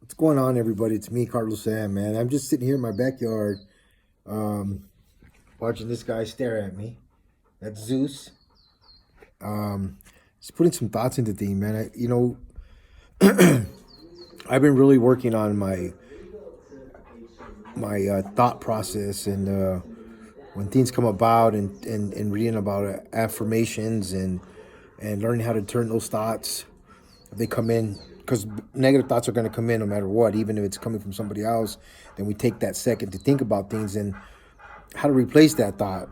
What's going on, everybody? It's me, Carlos Sam, man. I'm just sitting here in my backyard, um, watching this guy stare at me. That's Zeus. Um, just putting some thoughts into things, man. I've been really working on my thought process, and when things come about, and reading about affirmations and learning how to turn those thoughts if they come in, because negative thoughts are going to come in no matter what, even if it's coming from somebody else. Then we take that second to think about things and how to replace that thought.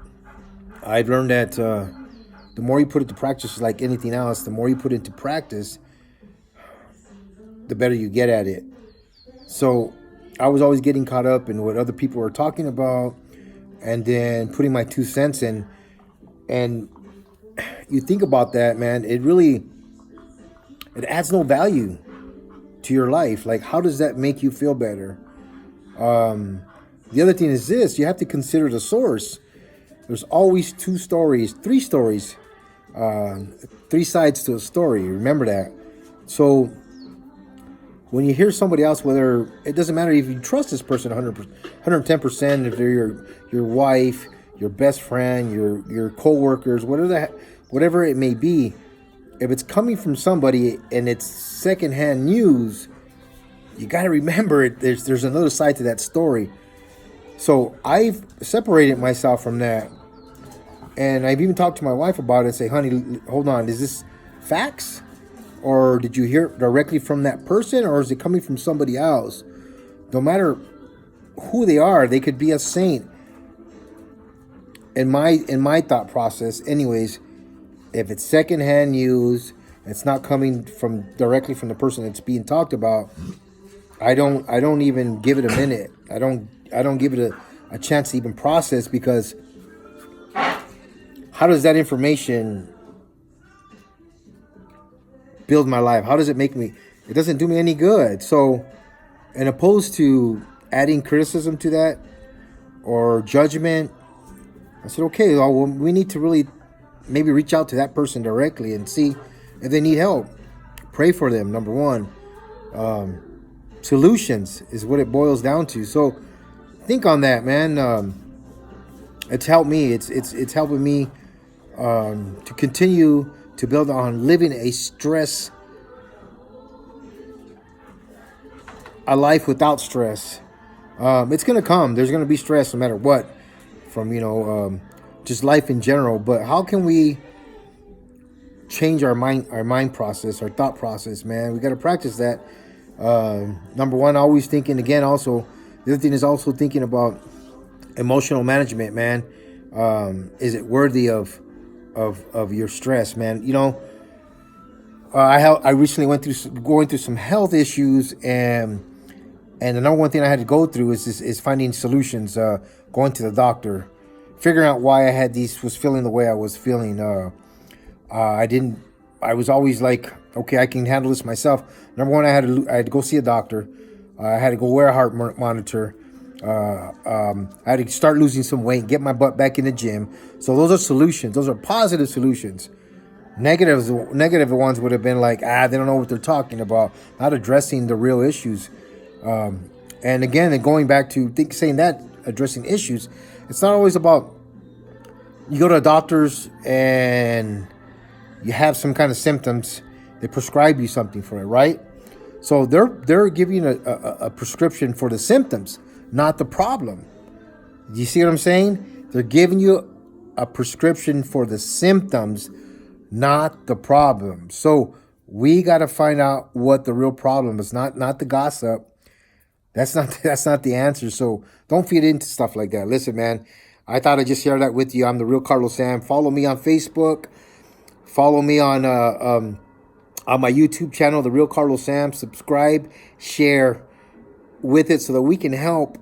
I've learned that the more you put it to practice, like anything else, the more you put it into practice, the better you get at it. So I was always getting caught up in what other people were talking about, and then putting my 2 cents in. And you think about that, man, it adds no value to your life. Like, how does that make you feel better? The other thing is this: you have to consider the source. There's always two stories, three stories, uh, three sides to a story. Remember that. So when you hear somebody else, whether it doesn't matter if you trust this person 110%, if they're your wife, your best friend, your coworkers, whatever it may be, if it's coming from somebody and it's secondhand news, you got to remember it. There's another side to that story. So I've separated myself from that, and I've even talked to my wife about it and say, "Honey, hold on, is this facts, or did you hear it directly from that person, or is it coming from somebody else?" No matter who they are, they could be a saint. In my thought process, anyways, if it's secondhand news, it's not coming from directly from the person that's being talked about. I don't even give it a minute. I don't give it a chance to even process, because how does that information build my life? How does it make me? It doesn't do me any good. So, and opposed to adding criticism to that or judgment, I said, okay, well, we need to really maybe reach out to that person directly and see if they need help. Pray for them, number one. Solutions is what it boils down to. So think on that, man. It's helped me. It's helping me to continue to build on living a life without stress. It's gonna come. There's gonna be stress no matter what, from just life in general. But how can we change our mind process, our thought process, man? We got to practice that. Number one, always thinking. Again, also the other thing is also thinking about emotional management, man. Is it worthy of your stress, man? I recently going through some health issues, and the number one thing I had to go through is finding solutions. Going to the doctor, figuring out why was feeling the way I was feeling. I didn't. I was always like, okay, I can handle this myself. Number one, I had to go see a doctor. I had to go wear a heart monitor. I had to start losing some weight, get my butt back in the gym. So those are solutions. Those are positive solutions. Negative ones would have been like, they don't know what they're talking about, not addressing the real issues. And again, going back to saying that addressing issues, it's not always about you go to a doctor's and you have some kind of symptoms. They prescribe you something for it, right? So they're giving you a prescription for the symptoms, not the problem. Do you see what I'm saying? They're giving you a prescription for the symptoms, not the problem. So we got to find out what the real problem is, not the gossip. That's not the answer. So don't feed into stuff like that. Listen, man, I thought I'd just share that with you. I'm the real Carlos Sam. Follow me on Facebook. Follow me on my YouTube channel, the real Carlos Sam. Subscribe, share with it so that we can help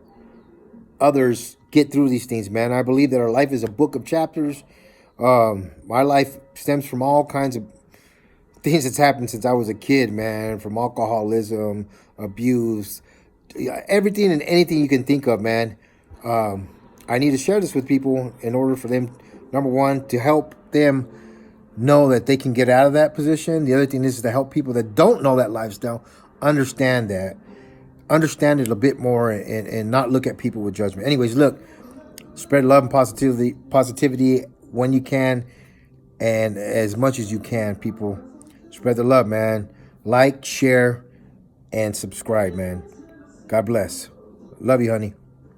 others get through these things, man. I believe that our life is a book of chapters. My life stems from all kinds of things that's happened since I was a kid, man. From alcoholism, abuse, everything and anything you can think of, man. I need to share this with people in order for them, number one, to help them know that they can get out of that position. The other thing is to help people that don't know that lifestyle understand that. understand it a bit more and not look at people with judgment. Anyways, look, spread love and positivity when you can and as much as you can, people. Spread the love, man. Like, share, and subscribe, man. God bless. Love you, honey.